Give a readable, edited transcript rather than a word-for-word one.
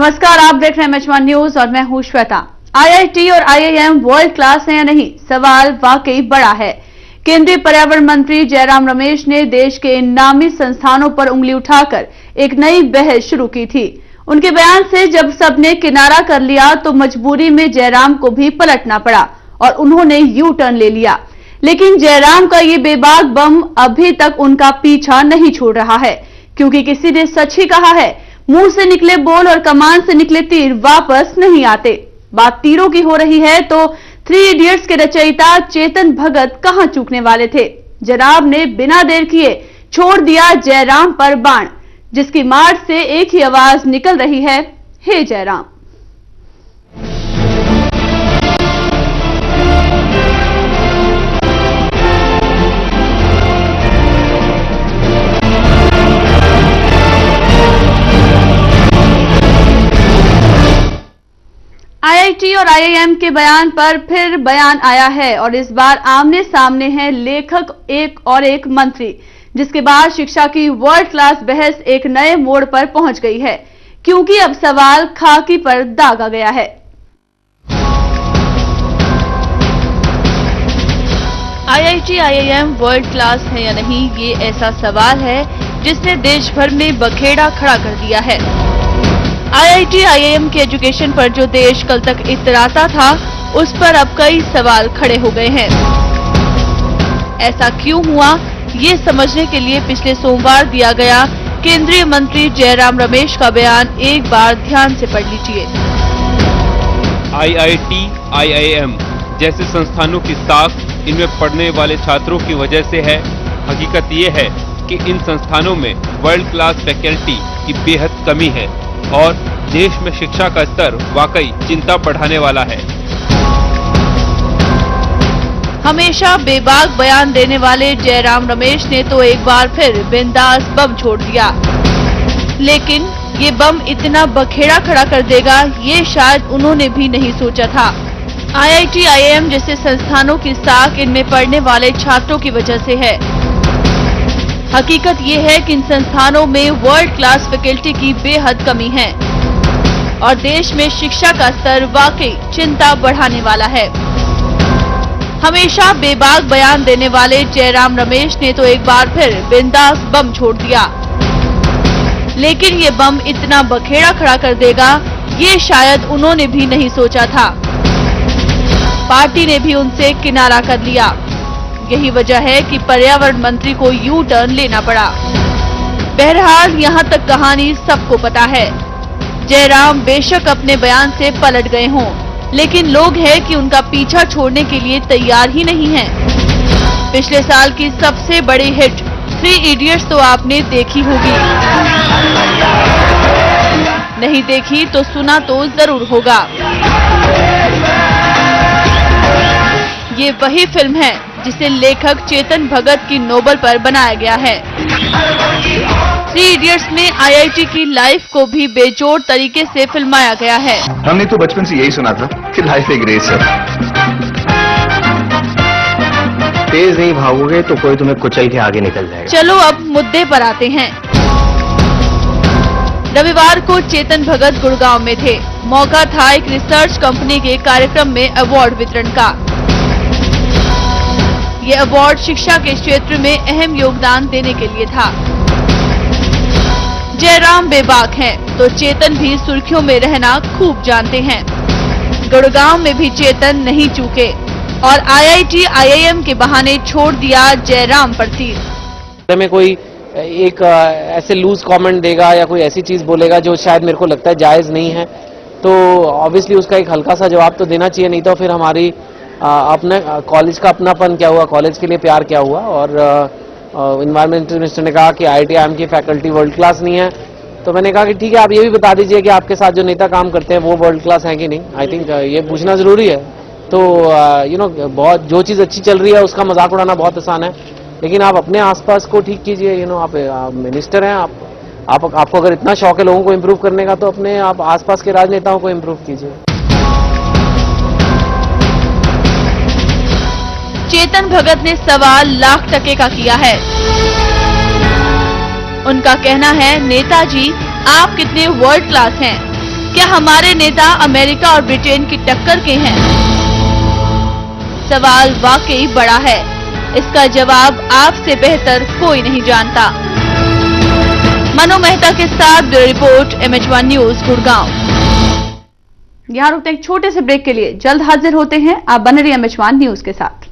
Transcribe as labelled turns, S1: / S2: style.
S1: नमस्कार, आप देख रहे हैं एमएच1 न्यूज और मैं हूं श्वेता। आईआईटी और आईआईएम वर्ल्ड क्लास है या नहीं, सवाल वाकई बड़ा है। केंद्रीय पर्यावरण मंत्री जयराम रमेश ने देश के इन नामी संस्थानों पर उंगली उठाकर एक नई बहस शुरू की थी। उनके बयान से जब सबने किनारा कर लिया तो मजबूरी में जयराम को भी पलटना पड़ा और उन्होंने यू टर्न ले लिया। लेकिन जयराम का ये बेबाक बम अभी तक उनका पीछा नहीं छोड़ रहा है, क्योंकि किसी ने सच ही कहा है, मुंह से निकले बोल और कमान से निकले तीर वापस नहीं आते। बात तीरों की हो रही है तो 3 इडियट्स के रचयिता चेतन भगत कहां चूकने वाले थे। जनाब ने बिना देर किए छोड़ दिया जयराम पर बाण, जिसकी मार से एक ही आवाज निकल रही है, हे जयराम। आईआईटी और आईआईएम के बयान पर फिर बयान आया है और इस बार आमने सामने हैं लेखक एक मंत्री, जिसके बाद शिक्षा की वर्ल्ड क्लास बहस एक नए मोड़ पर पहुंच गई है, क्योंकि अब सवाल खाकी पर दागा गया है। आईआईटी आईआईएम वर्ल्ड क्लास है या नहीं, ये ऐसा सवाल है जिसने देश भर में बखेड़ा खड़ा कर दिया है। आईआईटी आईआईएम के एजुकेशन पर जो देश कल तक इतराता था, उस पर अब कई सवाल खड़े हो गए हैं। ऐसा क्यों हुआ, ये समझने के लिए पिछले सोमवार दिया गया केंद्रीय मंत्री जयराम रमेश का बयान एक बार ध्यान से पढ़ लीजिए।
S2: आईआईटी आईआईएम जैसे संस्थानों की साख इनमें पढ़ने वाले छात्रों की वजह से है। हकीकत ये है कि इन संस्थानों में वर्ल्ड क्लास फैकल्टी की बेहद कमी है और देश में शिक्षा का स्तर वाकई चिंता बढ़ाने वाला है।
S1: हमेशा बेबाक बयान देने वाले जयराम रमेश ने तो एक बार फिर बिंदास बम छोड़ दिया, लेकिन ये बम इतना बखेड़ा खड़ा कर देगा, ये शायद उन्होंने भी नहीं सोचा था। आईआईटी आईआईएम जैसे संस्थानों की साख इनमें पढ़ने वाले छात्रों की वजह से है। हकीकत ये है कि इन संस्थानों में वर्ल्ड क्लास फैकल्टी की बेहद कमी है और देश में शिक्षा का स्तर वाकई चिंता बढ़ाने वाला है। हमेशा बेबाक बयान देने वाले जयराम रमेश ने तो एक बार फिर बिंदास बम छोड़ दिया, लेकिन ये बम इतना बखेड़ा खड़ा कर देगा, ये शायद उन्होंने भी नहीं सोचा था। पार्टी ने भी उनसे किनारा कर लिया। यही वजह है कि पर्यावरण मंत्री को यू टर्न लेना पड़ा। बहरहाल यहाँ तक कहानी सबको पता है। जयराम बेशक अपने बयान से पलट गए हों, लेकिन लोग हैं कि उनका पीछा छोड़ने के लिए तैयार ही नहीं हैं। पिछले साल की सबसे बड़ी हिट 3 इडियट्स तो आपने देखी होगी, नहीं देखी तो सुना तो जरूर होगा। ये वही फिल्म है जिसे लेखक चेतन भगत की नोबल पर बनाया गया है। 3 इडियट्स में आईआईटी की लाइफ को भी बेजोड़ तरीके से फिल्माया गया है।
S3: हमने तो बचपन से यही सुना था कि लाइफ एक रेस है। तेज नहीं भागोगे तो कोई तुम्हें कुचल के आगे निकल जाएगा।
S1: चलो अब मुद्दे पर आते हैं। रविवार को चेतन भगत गुड़गांव में थे। मौका था एक रिसर्च कंपनी के कार्यक्रम में अवार्ड वितरण का। ये अवार्ड शिक्षा के क्षेत्र में अहम योगदान देने के लिए था। जयराम बेबाक हैं, तो चेतन भी सुर्खियों में रहना खूब जानते हैं। गुड़गांव में भी चेतन नहीं चूके और आईआईटी आईआईएम के बहाने छोड़ दिया जयराम पर तीर।
S4: में कोई एक ऐसे लूज कमेंट देगा या कोई ऐसी चीज बोलेगा जो शायद मेरे को लगता है जायज नहीं है, तो ऑब्वियसली उसका एक हल्का सा जवाब तो देना चाहिए, नहीं तो फिर हमारी अपने कॉलेज का अपनापन क्या हुआ, कॉलेज के लिए प्यार क्या हुआ। और एनवायरमेंटल मिनिस्टर ने कहा कि आईआईटी आईआईएम की फैकल्टी वर्ल्ड क्लास नहीं है, तो मैंने कहा कि ठीक है, आप ये भी बता दीजिए कि आपके साथ जो नेता काम करते हैं वो वर्ल्ड क्लास है कि नहीं। आई थिंक ये पूछना जरूरी है। तो बहुत जो चीज़ अच्छी चल रही है उसका मजाक उड़ाना बहुत आसान है, लेकिन आप अपने आसपास को ठीक कीजिए। आप मिनिस्टर हैं, आपको अगर इतना शौक है लोगों को इम्प्रूव करने का, तो अपने आप आसपास के राजनेताओं को इम्प्रूव कीजिए।
S1: चेतन भगत ने सवाल लाख टके का किया है। उनका कहना है, नेताजी आप कितने वर्ल्ड क्लास हैं, क्या हमारे नेता अमेरिका और ब्रिटेन की टक्कर के हैं? सवाल वाकई बड़ा है। इसका जवाब आपसे बेहतर कोई नहीं जानता। मनु मेहता के साथ bureau report MH1 news Gurgaon. यहाँ रुकते हैं एक छोटे से ब्रेक के लिए, जल्द हाजिर होते हैं। आप बने रहिए MH1 न्यूज के साथ।